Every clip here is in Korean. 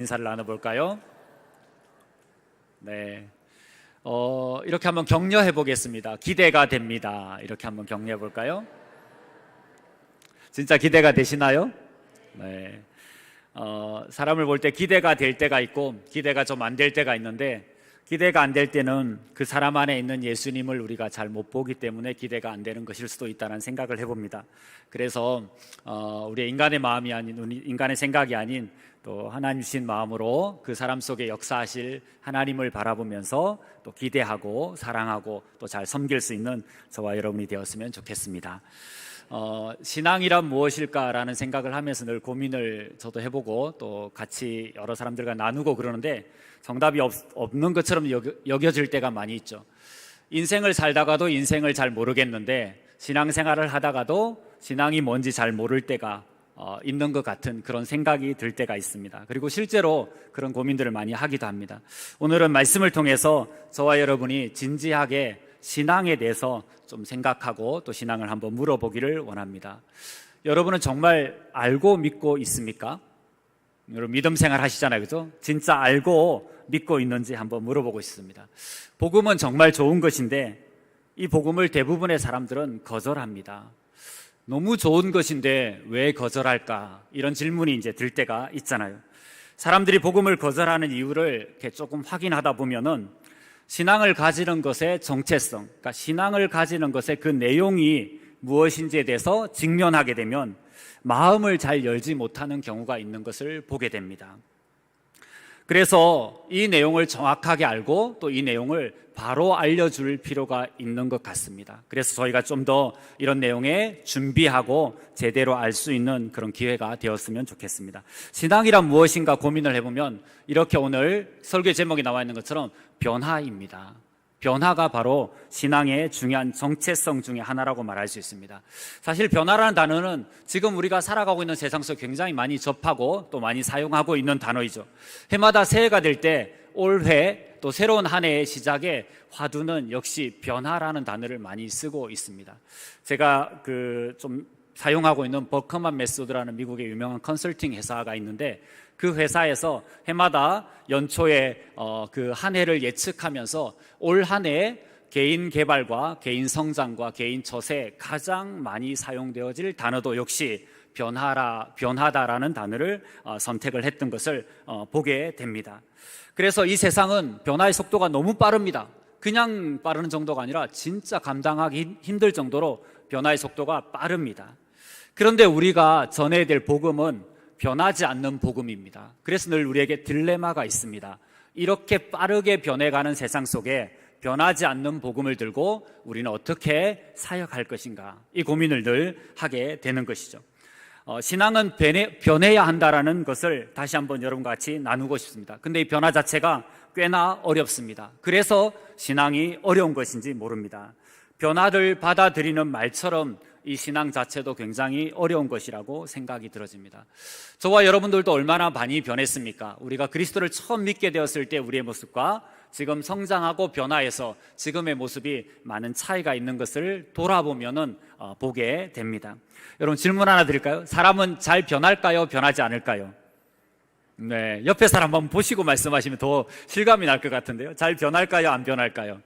인사를 나눠볼까요? 네. 이렇게 한번 격려해 보겠습니다. 기대가 됩니다. 이렇게 한번 격려해 볼까요? 진짜 기대가 되시나요? 네. 사람을 볼 때 기대가 될 때가 있고 기대가 좀 안 될 때가 있는데, 기대가 안 될 때는 그 사람 안에 있는 예수님을 우리가 잘 못 보기 때문에 기대가 안 되는 것일 수도 있다는 생각을 해봅니다. 그래서 우리의 인간의 마음이 아닌, 인간의 생각이 아닌 또 하나님 주신 마음으로 그 사람 속에 역사하실 하나님을 바라보면서 또 기대하고 사랑하고 또 잘 섬길 수 있는 저와 여러분이 되었으면 좋겠습니다. 신앙이란 무엇일까라는 생각을 하면서 늘 고민을 저도 해보고 또 같이 여러 사람들과 나누고 그러는데, 정답이 없는 것처럼 여겨질 때가 많이 있죠. 인생을 살다가도 인생을 잘 모르겠는데, 신앙생활을 하다가도 신앙이 뭔지 잘 모를 때가 있는 것 같은 그런 생각이 들 때가 있습니다. 그리고 실제로 그런 고민들을 많이 하기도 합니다. 오늘은 말씀을 통해서 저와 여러분이 진지하게 신앙에 대해서 좀 생각하고 또 신앙을 한번 물어보기를 원합니다. 여러분은 정말 알고 믿고 있습니까? 여러분 믿음 생활 하시잖아요, 그죠? 진짜 알고 믿고 있는지 한번 물어보고 있습니다. 복음은 정말 좋은 것인데 이 복음을 대부분의 사람들은 거절합니다. 너무 좋은 것인데 왜 거절할까? 이런 질문이 이제 들 때가 있잖아요. 사람들이 복음을 거절하는 이유를 이렇게 조금 확인하다 보면은 신앙을 가지는 것의 정체성, 그러니까 신앙을 가지는 것의 그 내용이 무엇인지에 대해서 직면하게 되면 마음을 잘 열지 못하는 경우가 있는 것을 보게 됩니다. 그래서 이 내용을 정확하게 알고 또 이 내용을 바로 알려줄 필요가 있는 것 같습니다. 그래서 저희가 좀 더 이런 내용에 준비하고 제대로 알 수 있는 그런 기회가 되었으면 좋겠습니다. 신앙이란 무엇인가 고민을 해보면 이렇게 오늘 설교 제목이 나와 있는 것처럼 변화입니다. 변화가 바로 신앙의 중요한 정체성 중에 하나라고 말할 수 있습니다. 사실 변화라는 단어는 지금 우리가 살아가고 있는 세상 속 굉장히 많이 접하고 또 많이 사용하고 있는 단어이죠. 해마다 새해가 될 때 올해 또 새로운 한 해의 시작에 화두는 역시 변화라는 단어를 많이 쓰고 있습니다. 제가 좀 사용하고 있는 버커만 메소드라는 미국의 유명한 컨설팅 회사가 있는데, 그 회사에서 해마다 연초에 그 한 해를 예측하면서 올 한 해 개인 개발과 개인 성장과 개인 처세에 가장 많이 사용되어질 단어도 역시 변하다라는 단어를 선택을 했던 것을 보게 됩니다. 그래서 이 세상은 변화의 속도가 너무 빠릅니다. 그냥 빠르는 정도가 아니라 진짜 감당하기 힘들 정도로 변화의 속도가 빠릅니다. 그런데 우리가 전해야 될 복음은 변하지 않는 복음입니다. 그래서 늘 우리에게 딜레마가 있습니다. 이렇게 빠르게 변해가는 세상 속에 변하지 않는 복음을 들고 우리는 어떻게 사역할 것인가, 이 고민을 늘 하게 되는 것이죠. 신앙은 변해야 한다라는 것을 다시 한번 여러분과 같이 나누고 싶습니다. 근데 이 변화 자체가 꽤나 어렵습니다. 그래서 신앙이 어려운 것인지 모릅니다. 변화를 받아들이는 말처럼 이 신앙 자체도 굉장히 어려운 것이라고 생각이 들어집니다. 저와 여러분들도 얼마나 많이 변했습니까? 우리가 그리스도를 처음 믿게 되었을 때 우리의 모습과 지금 성장하고 변화해서 지금의 모습이 많은 차이가 있는 것을 돌아보면은 보게 됩니다. 여러분 질문 하나 드릴까요? 사람은 잘 변할까요? 변하지 않을까요? 네, 옆에 사람 한번 보시고 말씀하시면 더 실감이 날 것 같은데요. 잘 변할까요? 안 변할까요?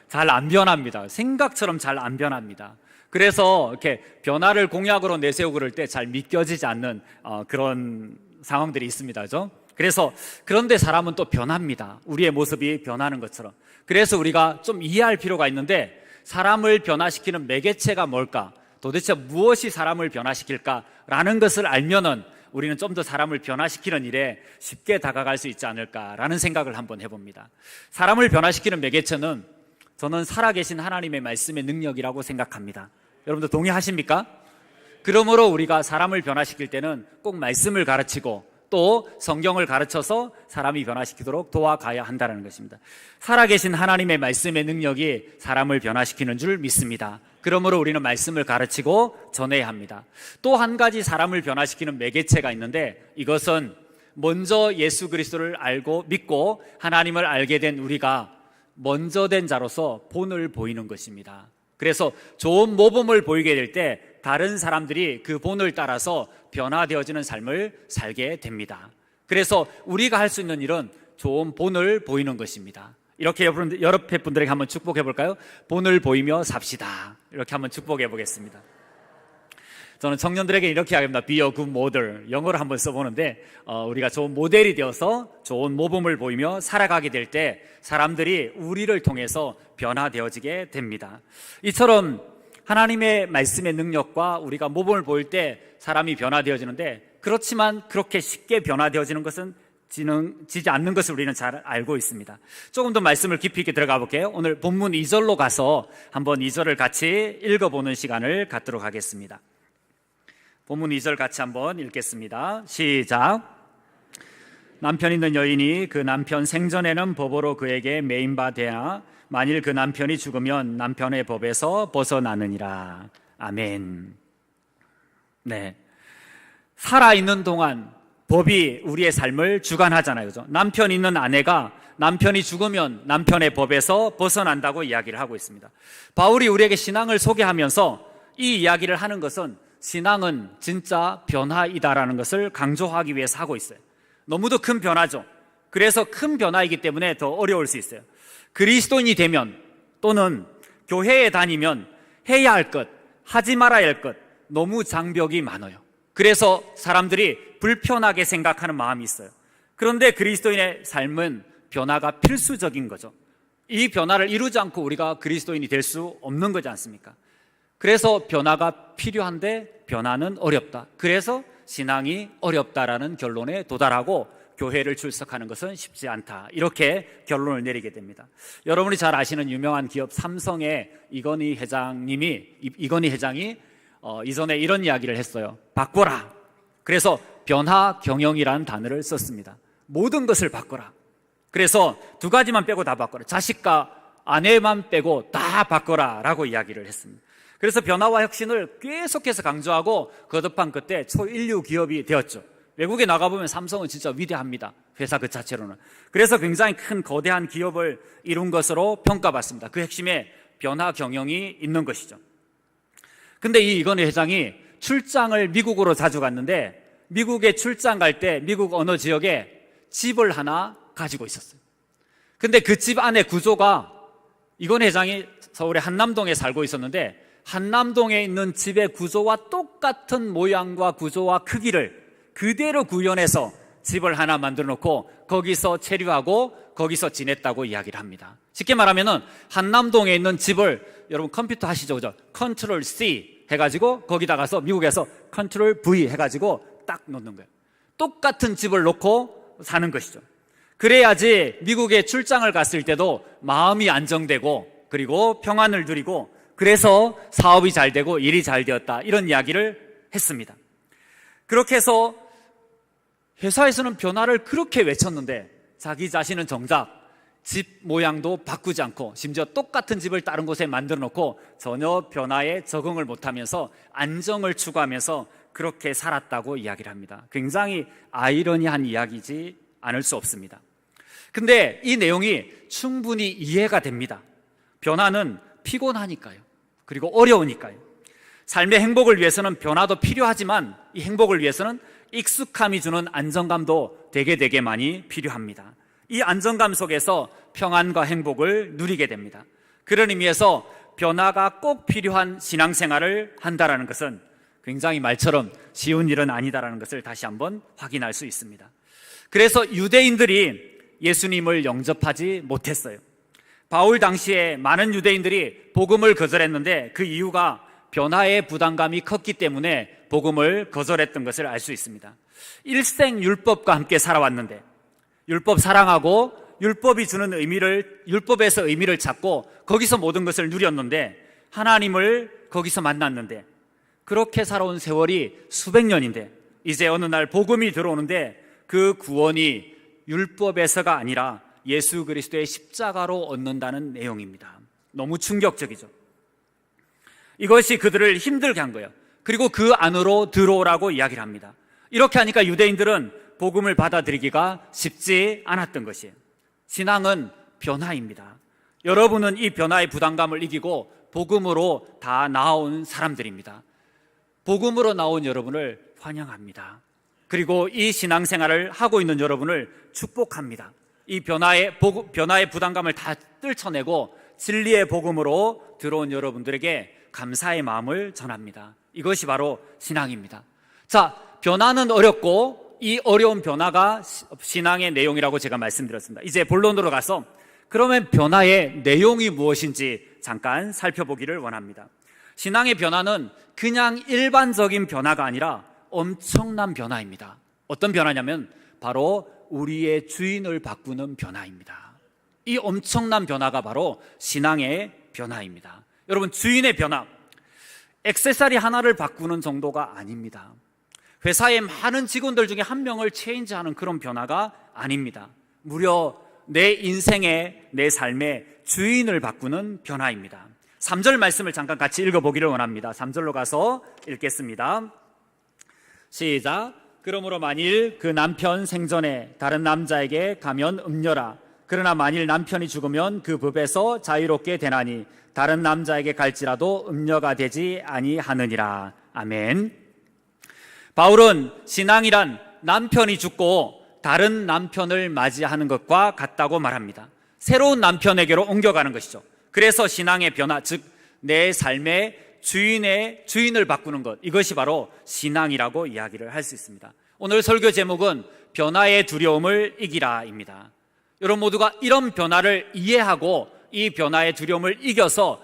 잘 안 변합니다. 생각처럼 잘 안 변합니다. 그래서 이렇게 변화를 공약으로 내세우고 그럴 때 잘 믿겨지지 않는 그런 상황들이 있습니다. 그죠? 그래서 그런데 사람은 또 변합니다. 우리의 모습이 변하는 것처럼. 그래서 우리가 좀 이해할 필요가 있는데, 사람을 변화시키는 매개체가 뭘까? 도대체 무엇이 사람을 변화시킬까라는 것을 알면은 우리는 좀 더 사람을 변화시키는 일에 쉽게 다가갈 수 있지 않을까라는 생각을 한번 해봅니다. 사람을 변화시키는 매개체는 저는 살아계신 하나님의 말씀의 능력이라고 생각합니다. 여러분들 동의하십니까? 그러므로 우리가 사람을 변화시킬 때는 꼭 말씀을 가르치고 또 성경을 가르쳐서 사람이 변화시키도록 도와가야 한다는 것입니다. 살아계신 하나님의 말씀의 능력이 사람을 변화시키는 줄 믿습니다. 그러므로 우리는 말씀을 가르치고 전해야 합니다. 또 한 가지 사람을 변화시키는 매개체가 있는데, 이것은 먼저 예수 그리스도를 알고 믿고 하나님을 알게 된 우리가 먼저 된 자로서 본을 보이는 것입니다. 그래서 좋은 모범을 보이게 될 때 다른 사람들이 그 본을 따라서 변화되어지는 삶을 살게 됩니다. 그래서 우리가 할 수 있는 일은 좋은 본을 보이는 것입니다. 이렇게 옆에 분들에게 한번 축복해 볼까요? 본을 보이며 삽시다. 이렇게 한번 축복해 보겠습니다. 저는 청년들에게 이렇게 이야기합니다. Be a good model. 영어로 한번 써보는데 우리가 좋은 모델이 되어서 좋은 모범을 보이며 살아가게 될 때 사람들이 우리를 통해서 변화되어지게 됩니다. 이처럼 하나님의 말씀의 능력과 우리가 모범을 보일 때 사람이 변화되어지는데, 그렇지만 그렇게 쉽게 변화되어지는 것은 지지 않는 것을 우리는 잘 알고 있습니다. 조금 더 말씀을 깊이 있게 들어가 볼게요. 오늘 본문 2절로 가서 한번 2절을 같이 읽어보는 시간을 갖도록 하겠습니다. 본문 2절 같이 한번 읽겠습니다. 시작. 남편 있는 여인이 그 남편 생전에는 법으로 그에게 매인 바 되나 만일 그 남편이 죽으면 남편의 법에서 벗어나느니라. 아멘. 네, 살아있는 동안 법이 우리의 삶을 주관하잖아요. 그죠? 남편 있는 아내가 남편이 죽으면 남편의 법에서 벗어난다고 이야기를 하고 있습니다. 바울이 우리에게 신앙을 소개하면서 이 이야기를 하는 것은 신앙은 진짜 변화이다라는 것을 강조하기 위해서 하고 있어요. 너무도 큰 변화죠. 그래서 큰 변화이기 때문에 더 어려울 수 있어요. 그리스도인이 되면 또는 교회에 다니면 해야 할 것, 하지 말아야 할 것, 너무 장벽이 많아요. 그래서 사람들이 불편하게 생각하는 마음이 있어요. 그런데 그리스도인의 삶은 변화가 필수적인 거죠. 이 변화를 이루지 않고 우리가 그리스도인이 될 수 없는 거지 않습니까? 그래서 변화가 필요한데 변화는 어렵다. 그래서 신앙이 어렵다라는 결론에 도달하고 교회를 출석하는 것은 쉽지 않다. 이렇게 결론을 내리게 됩니다. 여러분이 잘 아시는 유명한 기업 삼성의 이건희 회장이 이전에 이런 이야기를 했어요. 바꿔라. 그래서 변화 경영이라는 단어를 썼습니다. 모든 것을 바꿔라. 그래서 두 가지만 빼고 다 바꿔라. 자식과 아내만 빼고 다 바꿔라 라고 이야기를 했습니다. 그래서 변화와 혁신을 계속해서 강조하고 거듭한 그때 초인류 기업이 되었죠. 외국에 나가보면 삼성은 진짜 위대합니다. 회사 그 자체로는. 그래서 굉장히 큰 거대한 기업을 이룬 것으로 평가받습니다. 그 핵심에 변화 경영이 있는 것이죠. 근데 이 이건희 회장이 출장을 미국으로 자주 갔는데 미국에 출장 갈 때 미국 어느 지역에 집을 하나 가지고 있었어요. 근데 그 집 안에 구조가, 이건희 회장이 서울의 한남동에 살고 있었는데 한남동에 있는 집의 구조와 똑같은 모양과 구조와 크기를 그대로 구현해서 집을 하나 만들어 놓고 거기서 체류하고 거기서 지냈다고 이야기를 합니다. 쉽게 말하면은 한남동에 있는 집을, 여러분 컴퓨터 하시죠, 그죠? 컨트롤 C 해가지고 거기다 가서 미국에서 컨트롤 V 해가지고 딱 놓는 거예요. 똑같은 집을 놓고 사는 것이죠. 그래야지 미국에 출장을 갔을 때도 마음이 안정되고 그리고 평안을 누리고, 그래서 사업이 잘 되고 일이 잘 되었다, 이런 이야기를 했습니다. 그렇게 해서 회사에서는 변화를 그렇게 외쳤는데 자기 자신은 정작 집 모양도 바꾸지 않고 심지어 똑같은 집을 다른 곳에 만들어 놓고 전혀 변화에 적응을 못하면서 안정을 추구하면서 그렇게 살았다고 이야기를 합니다. 굉장히 아이러니한 이야기지 않을 수 없습니다. 근데 이 내용이 충분히 이해가 됩니다. 변화는 피곤하니까요. 그리고 어려우니까요. 삶의 행복을 위해서는 변화도 필요하지만 이 행복을 위해서는 익숙함이 주는 안정감도 되게 많이 필요합니다. 이 안정감 속에서 평안과 행복을 누리게 됩니다. 그런 의미에서 변화가 꼭 필요한 신앙생활을 한다는 것은 굉장히 말처럼 쉬운 일은 아니다라는 것을 다시 한번 확인할 수 있습니다. 그래서 유대인들이 예수님을 영접하지 못했어요. 바울 당시에 많은 유대인들이 복음을 거절했는데 그 이유가 변화의 부담감이 컸기 때문에 복음을 거절했던 것을 알 수 있습니다. 일생 율법과 함께 살아왔는데 율법 사랑하고 율법이 주는 의미를, 율법에서 의미를 찾고 거기서 모든 것을 누렸는데 하나님을 거기서 만났는데 그렇게 살아온 세월이 수백 년인데 이제 어느 날 복음이 들어오는데 그 구원이 율법에서가 아니라 예수 그리스도의 십자가로 얻는다는 내용입니다. 너무 충격적이죠. 이것이 그들을 힘들게 한 거예요. 그리고 그 안으로 들어오라고 이야기를 합니다. 이렇게 하니까 유대인들은 복음을 받아들이기가 쉽지 않았던 것이에요. 신앙은 변화입니다. 여러분은 이 변화의 부담감을 이기고 복음으로 다 나온 사람들입니다. 복음으로 나온 여러분을 환영합니다. 그리고 이 신앙생활을 하고 있는 여러분을 축복합니다. 이 변화의 부담감을 다 떨쳐내고 진리의 복음으로 들어온 여러분들에게 감사의 마음을 전합니다. 이것이 바로 신앙입니다. 자, 변화는 어렵고 이 어려운 변화가 신앙의 내용이라고 제가 말씀드렸습니다. 이제 본론으로 가서 그러면 변화의 내용이 무엇인지 잠깐 살펴보기를 원합니다. 신앙의 변화는 그냥 일반적인 변화가 아니라 엄청난 변화입니다. 어떤 변화냐면 바로 우리의 주인을 바꾸는 변화입니다. 이 엄청난 변화가 바로 신앙의 변화입니다. 여러분, 주인의 변화, 액세서리 하나를 바꾸는 정도가 아닙니다. 회사의 많은 직원들 중에 한 명을 체인지하는 그런 변화가 아닙니다. 무려 내 인생의, 내 삶의 주인을 바꾸는 변화입니다. 3절 말씀을 잠깐 같이 읽어보기를 원합니다. 3절로 가서 읽겠습니다. 시작. 그러므로 만일 그 남편 생전에 다른 남자에게 가면 음녀라. 그러나 만일 남편이 죽으면 그 법에서 자유롭게 되나니 다른 남자에게 갈지라도 음녀가 되지 아니하느니라. 아멘. 바울은 신앙이란 남편이 죽고 다른 남편을 맞이하는 것과 같다고 말합니다. 새로운 남편에게로 옮겨가는 것이죠. 그래서 신앙의 변화, 즉 내 삶의 주인을 바꾸는 것, 이것이 바로 신앙이라고 이야기를 할 수 있습니다. 오늘 설교 제목은 변화의 두려움을 이기라입니다. 여러분 모두가 이런 변화를 이해하고 이 변화의 두려움을 이겨서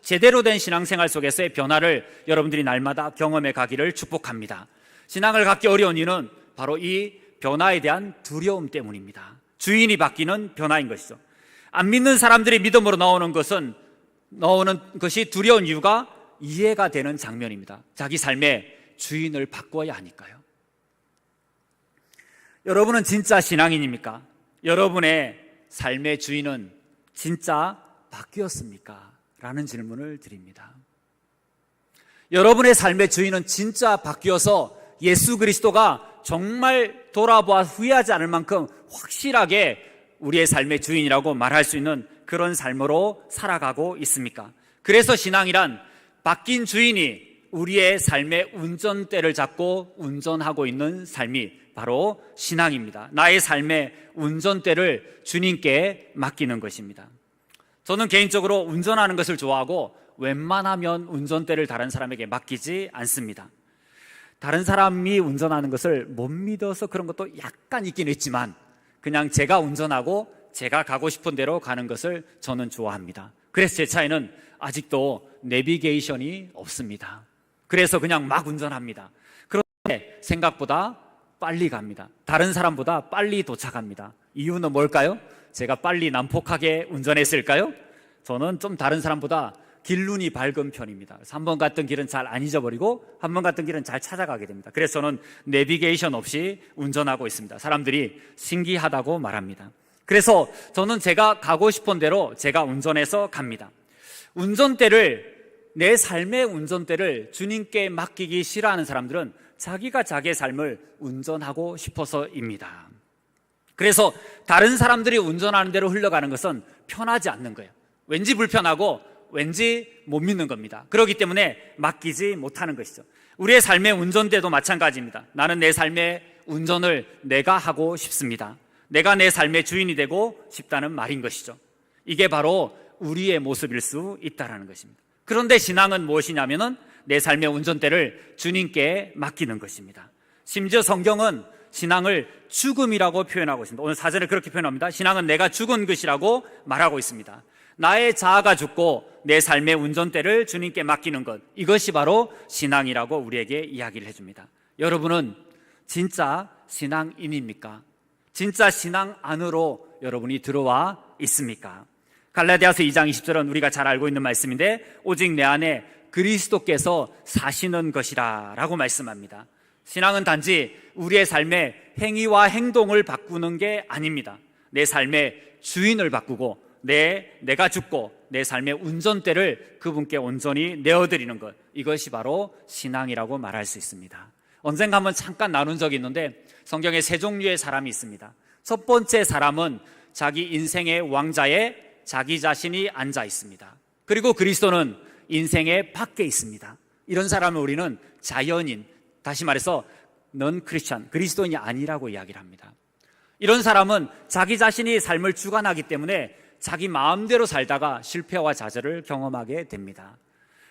제대로 된 신앙생활 속에서의 변화를 여러분들이 날마다 경험해 가기를 축복합니다. 신앙을 갖기 어려운 이유는 바로 이 변화에 대한 두려움 때문입니다. 주인이 바뀌는 변화인 것이죠. 안 믿는 사람들이 믿음으로 나오는 것이 두려운 이유가 이해가 되는 장면입니다. 자기 삶의 주인을 바꿔야 하니까요. 여러분은 진짜 신앙인입니까? 여러분의 삶의 주인은 진짜 바뀌었습니까? 라는 질문을 드립니다. 여러분의 삶의 주인은 진짜 바뀌어서 예수 그리스도가 정말 돌아보아 후회하지 않을 만큼 확실하게 우리의 삶의 주인이라고 말할 수 있는 그런 삶으로 살아가고 있습니까? 그래서 신앙이란 바뀐 주인이 우리의 삶의 운전대를 잡고 운전하고 있는 삶이 바로 신앙입니다. 나의 삶의 운전대를 주님께 맡기는 것입니다. 저는 개인적으로 운전하는 것을 좋아하고 웬만하면 운전대를 다른 사람에게 맡기지 않습니다. 다른 사람이 운전하는 것을 못 믿어서 그런 것도 약간 있긴 있지만 그냥 제가 운전하고 제가 가고 싶은 대로 가는 것을 저는 좋아합니다. 그래서 제 차에는 아직도 내비게이션이 없습니다. 그래서 그냥 막 운전합니다. 그런데 생각보다 빨리 갑니다. 다른 사람보다 빨리 도착합니다. 이유는 뭘까요? 제가 빨리 난폭하게 운전했을까요? 저는 좀 다른 사람보다 길눈이 밝은 편입니다. 그래서 한 번 갔던 길은 잘 안 잊어버리고 한 번 갔던 길은 잘 찾아가게 됩니다. 그래서 저는 내비게이션 없이 운전하고 있습니다. 사람들이 신기하다고 말합니다. 그래서 저는 제가 가고 싶은 대로 제가 운전해서 갑니다. 내 삶의 운전대를 주님께 맡기기 싫어하는 사람들은 자기가 자기의 삶을 운전하고 싶어서입니다. 그래서 다른 사람들이 운전하는 대로 흘러가는 것은 편하지 않는 거예요. 왠지 불편하고 왠지 못 믿는 겁니다. 그렇기 때문에 맡기지 못하는 것이죠. 우리의 삶의 운전대도 마찬가지입니다. 나는 내 삶의 운전을 내가 하고 싶습니다. 내가 내 삶의 주인이 되고 싶다는 말인 것이죠. 이게 바로 우리의 모습일 수 있다는 것입니다. 그런데 신앙은 무엇이냐면은 내 삶의 운전대를 주님께 맡기는 것입니다. 심지어 성경은 신앙을 죽음이라고 표현하고 있습니다. 오늘 사전에 그렇게 표현합니다. 신앙은 내가 죽은 것이라고 말하고 있습니다. 나의 자아가 죽고 내 삶의 운전대를 주님께 맡기는 것, 이것이 바로 신앙이라고 우리에게 이야기를 해줍니다. 여러분은 진짜 신앙인입니까? 진짜 신앙 안으로 여러분이 들어와 있습니까? 갈라디아서 2장 20절은 우리가 잘 알고 있는 말씀인데 오직 내 안에 그리스도께서 사시는 것이라 라고 말씀합니다. 신앙은 단지 우리의 삶의 행위와 행동을 바꾸는 게 아닙니다. 내 삶의 주인을 바꾸고 내가 죽고 내 삶의 운전대를 그분께 온전히 내어드리는 것, 이것이 바로 신앙이라고 말할 수 있습니다. 언젠가 한번 잠깐 나눈 적이 있는데 성경에 세 종류의 사람이 있습니다. 첫 번째 사람은 자기 인생의 왕자에 자기 자신이 앉아 있습니다. 그리고 그리스도는 인생의 밖에 있습니다. 이런 사람을 우리는 자연인, 다시 말해서 넌 크리스찬, 그리스도인이 아니라고 이야기를 합니다. 이런 사람은 자기 자신이 삶을 주관하기 때문에 자기 마음대로 살다가 실패와 좌절을 경험하게 됩니다.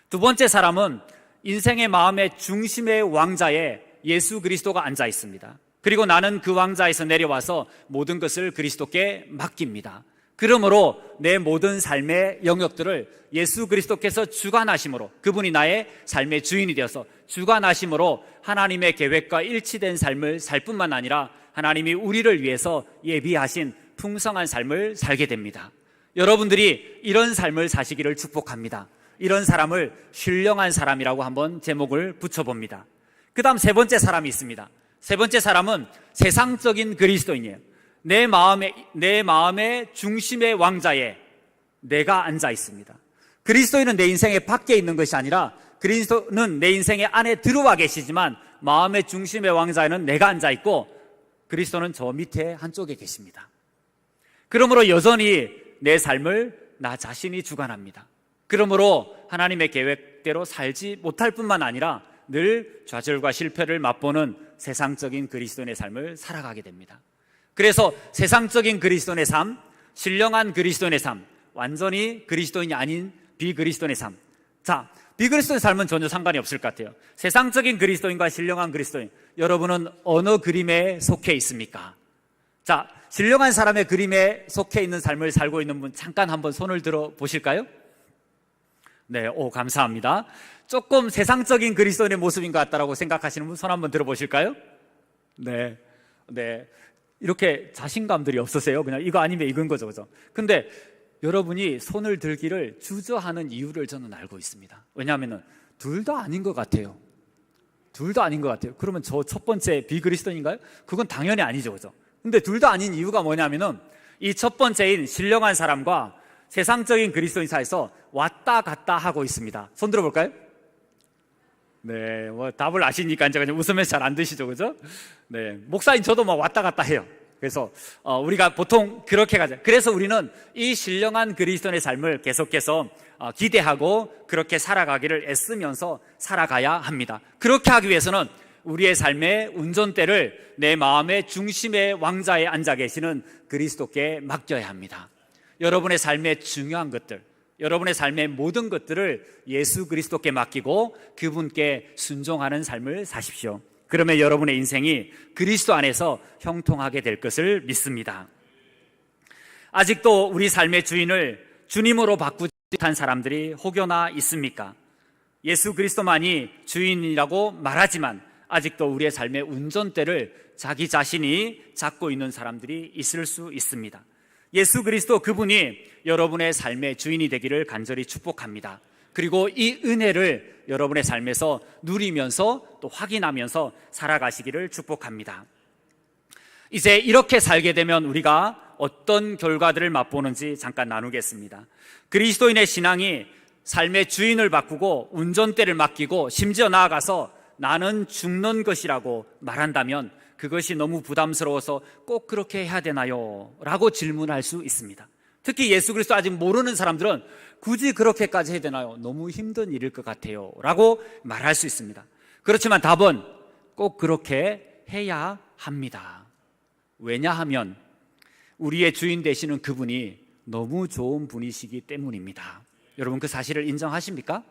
두 번째 사람은 인생의 마음의 중심의 왕자에 예수 그리스도가 앉아 있습니다. 그리고 나는 그 왕자에서 내려와서 모든 것을 그리스도께 맡깁니다. 그러므로 내 모든 삶의 영역들을 예수 그리스도께서 주관하심으로, 그분이 나의 삶의 주인이 되어서 주관하심으로 하나님의 계획과 일치된 삶을 살 뿐만 아니라 하나님이 우리를 위해서 예비하신 풍성한 삶을 살게 됩니다. 여러분들이 이런 삶을 사시기를 축복합니다. 이런 사람을 신령한 사람이라고 한번 제목을 붙여봅니다. 그 다음 세 번째 사람이 있습니다. 세 번째 사람은 세상적인 그리스도인이에요. 내 마음의 중심의 왕자에 내가 앉아 있습니다. 그리스도인은 내 인생의 밖에 있는 것이 아니라 그리스도는 내 인생의 안에 들어와 계시지만 마음의 중심의 왕자에는 내가 앉아 있고 그리스도는 저 밑에 한쪽에 계십니다. 그러므로 여전히 내 삶을 나 자신이 주관합니다. 그러므로 하나님의 계획대로 살지 못할 뿐만 아니라 늘 좌절과 실패를 맛보는 세상적인 그리스도인의 삶을 살아가게 됩니다. 그래서 세상적인 그리스도인의 삶, 신령한 그리스도인의 삶, 완전히 그리스도인이 아닌 비그리스도인의 삶. 자, 비그리스도인의 삶은 전혀 상관이 없을 것 같아요. 세상적인 그리스도인과 신령한 그리스도인, 여러분은 어느 그림에 속해 있습니까? 자, 신령한 사람의 그림에 속해 있는 삶을 살고 있는 분 잠깐 한번 손을 들어 보실까요? 네, 감사합니다. 조금 세상적인 그리스도인의 모습인 것 같다라고 생각하시는 분 손 한번 들어보실까요? 네. 이렇게 자신감들이 없으세요? 그냥 이거 아니면 이건 거죠, 그죠? 근데 여러분이 손을 들기를 주저하는 이유를 저는 알고 있습니다. 왜냐하면 둘 다 아닌 것 같아요. 둘 다 아닌 것 같아요. 그러면 저 첫 번째 비그리스도인인가요? 그건 당연히 아니죠, 그죠? 근데 둘 다 아닌 이유가 뭐냐면은 이 첫 번째인 신령한 사람과 세상적인 그리스도인 사이에서 왔다 갔다 하고 있습니다. 손 들어볼까요? 네, 답을 아시니까 이제 그냥 웃으면서 잘 안 드시죠, 그죠? 네, 목사인 저도 왔다 갔다 해요. 그래서 우리가 보통 그렇게 가죠. 그래서 우리는 이 신령한 그리스도인의 삶을 계속해서 기대하고 그렇게 살아가기를 애쓰면서 살아가야 합니다. 그렇게 하기 위해서는 우리의 삶의 운전대를 내 마음의 중심의 왕자에 앉아 계시는 그리스도께 맡겨야 합니다. 여러분의 삶의 중요한 것들, 여러분의 삶의 모든 것들을 예수 그리스도께 맡기고 그분께 순종하는 삶을 사십시오. 그러면 여러분의 인생이 그리스도 안에서 형통하게 될 것을 믿습니다. 아직도 우리 삶의 주인을 주님으로 바꾸지 못한 사람들이 혹여나 있습니까? 예수 그리스도만이 주인이라고 말하지만 아직도 우리의 삶의 운전대를 자기 자신이 잡고 있는 사람들이 있을 수 있습니다. 예수 그리스도 그분이 여러분의 삶의 주인이 되기를 간절히 축복합니다. 그리고 이 은혜를 여러분의 삶에서 누리면서 또 확인하면서 살아가시기를 축복합니다. 이제 이렇게 살게 되면 우리가 어떤 결과들을 맛보는지 잠깐 나누겠습니다. 그리스도인의 신앙이 삶의 주인을 바꾸고 운전대를 맡기고 심지어 나아가서 나는 죽는 것이라고 말한다면 그것이 너무 부담스러워서 꼭 그렇게 해야 되나요? 라고 질문할 수 있습니다. 특히 예수 그리스도 아직 모르는 사람들은 굳이 그렇게까지 해야 되나요? 너무 힘든 일일 것 같아요 라고 말할 수 있습니다. 그렇지만 답은 꼭 그렇게 해야 합니다. 왜냐하면 우리의 주인 되시는 그분이 너무 좋은 분이시기 때문입니다. 여러분 그 사실을 인정하십니까?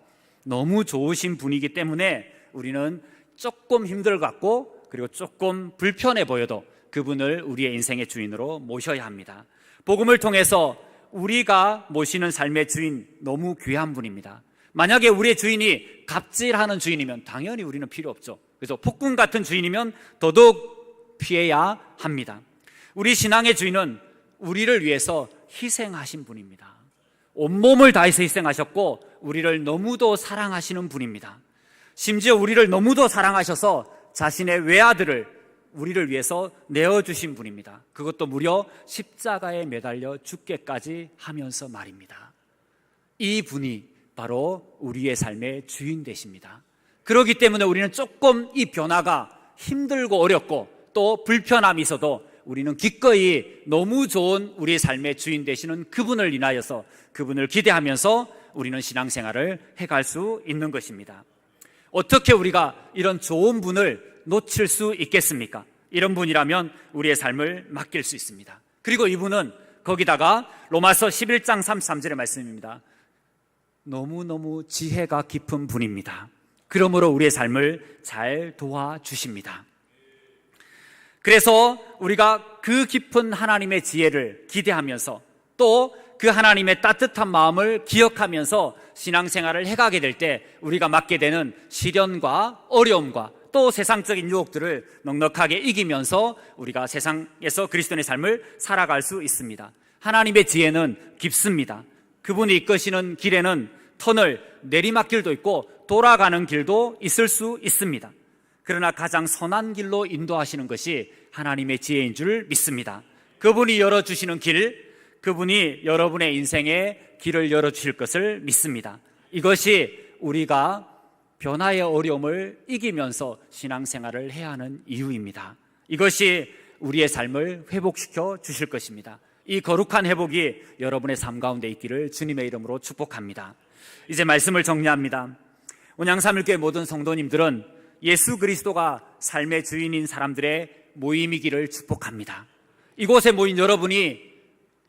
너무 좋으신 분이기 때문에 우리는 조금 힘들 것 같고 그리고 조금 불편해 보여도 그분을 우리의 인생의 주인으로 모셔야 합니다. 복음을 통해서 우리가 모시는 삶의 주인 너무 귀한 분입니다. 만약에 우리의 주인이 갑질하는 주인이면 당연히 우리는 필요 없죠. 그래서 폭군 같은 주인이면 더더욱 피해야 합니다. 우리 신앙의 주인은 우리를 위해서 희생하신 분입니다. 온몸을 다해서 희생하셨고 우리를 너무도 사랑하시는 분입니다. 심지어 우리를 너무도 사랑하셔서 자신의 외아들을 우리를 위해서 내어주신 분입니다. 그것도 무려 십자가에 매달려 죽게까지 하면서 말입니다. 이 분이 바로 우리의 삶의 주인 되십니다. 그렇기 때문에 우리는 조금 이 변화가 힘들고 어렵고 또 불편함이 있어도 우리는 기꺼이 너무 좋은 우리의 삶의 주인 되시는 그분을 인하여서 그분을 기대하면서 우리는 신앙생활을 해갈 수 있는 것입니다. 어떻게 우리가 이런 좋은 분을 놓칠 수 있겠습니까? 이런 분이라면 우리의 삶을 맡길 수 있습니다. 그리고 이분은 거기다가 로마서 11장 33절의 말씀입니다. 너무너무 지혜가 깊은 분입니다. 그러므로 우리의 삶을 잘 도와주십니다. 그래서 우리가 그 깊은 하나님의 지혜를 기대하면서 또 그 하나님의 따뜻한 마음을 기억하면서 신앙생활을 해가게 될 때 우리가 맞게 되는 시련과 어려움과 또 세상적인 유혹들을 넉넉하게 이기면서 우리가 세상에서 그리스도인의 삶을 살아갈 수 있습니다. 하나님의 지혜는 깊습니다. 그분이 이끄시는 길에는 터널, 내리막길도 있고 돌아가는 길도 있을 수 있습니다. 그러나 가장 선한 길로 인도하시는 것이 하나님의 지혜인 줄 믿습니다. 그분이 열어주시는 길, 그분이 여러분의 인생에 길을 열어주실 것을 믿습니다. 이것이 우리가 변화의 어려움을 이기면서 신앙생활을 해야 하는 이유입니다. 이것이 우리의 삶을 회복시켜 주실 것입니다. 이 거룩한 회복이 여러분의 삶 가운데 있기를 주님의 이름으로 축복합니다. 이제 말씀을 정리합니다. 온양삼일교회 모든 성도님들은 예수 그리스도가 삶의 주인인 사람들의 모임이기를 축복합니다. 이곳에 모인 여러분이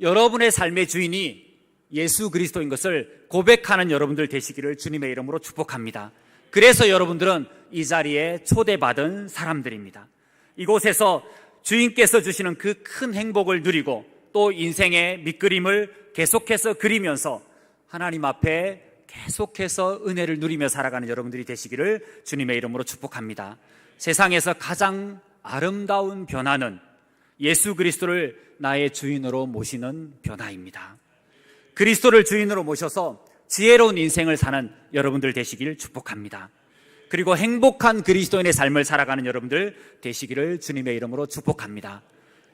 여러분의 삶의 주인이 예수 그리스도인 것을 고백하는 여러분들 되시기를 주님의 이름으로 축복합니다. 그래서 여러분들은 이 자리에 초대받은 사람들입니다. 이곳에서 주인께서 주시는 그 큰 행복을 누리고 또 인생의 밑그림을 계속해서 그리면서 하나님 앞에 계속해서 은혜를 누리며 살아가는 여러분들이 되시기를 주님의 이름으로 축복합니다. 세상에서 가장 아름다운 변화는 예수 그리스도를 나의 주인으로 모시는 변화입니다. 그리스도를 주인으로 모셔서 지혜로운 인생을 사는 여러분들 되시기를 축복합니다. 그리고 행복한 그리스도인의 삶을 살아가는 여러분들 되시기를 주님의 이름으로 축복합니다.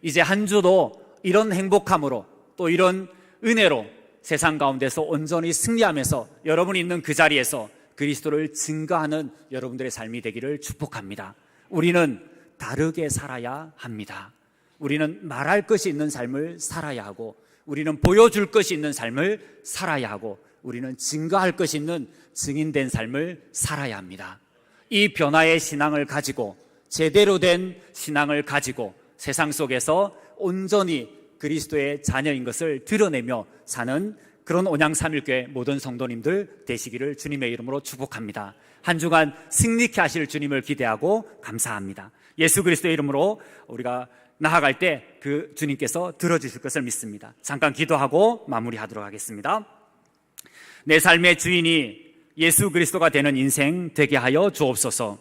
이제 한 주도 이런 행복함으로 또 이런 은혜로 세상 가운데서 온전히 승리하면서 여러분이 있는 그 자리에서 그리스도를 증거하는 여러분들의 삶이 되기를 축복합니다. 우리는 다르게 살아야 합니다. 우리는 말할 것이 있는 삶을 살아야 하고 우리는 보여줄 것이 있는 삶을 살아야 하고 우리는 증거할 것이 있는 증인된 삶을 살아야 합니다. 이 변화의 신앙을 가지고 제대로 된 신앙을 가지고 세상 속에서 온전히 그리스도의 자녀인 것을 드러내며 사는 그런 온양삼일교회 모든 성도님들 되시기를 주님의 이름으로 축복합니다. 한 주간 승리케 하실 주님을 기대하고 감사합니다. 예수 그리스도의 이름으로 우리가 나아갈 때 그 주님께서 들어주실 것을 믿습니다. 잠깐 기도하고 마무리하도록 하겠습니다. 내 삶의 주인이 예수 그리스도가 되는 인생 되게 하여 주옵소서.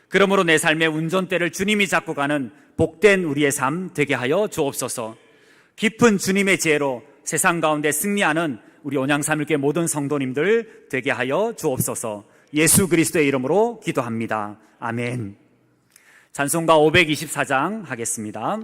그러므로 내 삶의 운전대를 주님이 잡고 가는 복된 우리의 삶 되게 하여 주옵소서. 깊은 주님의 지혜로 세상 가운데 승리하는 우리 온양삼일교회 모든 성도님들 되게 하여 주옵소서. 예수 그리스도의 이름으로 기도합니다. 아멘. 찬송가 524장 하겠습니다.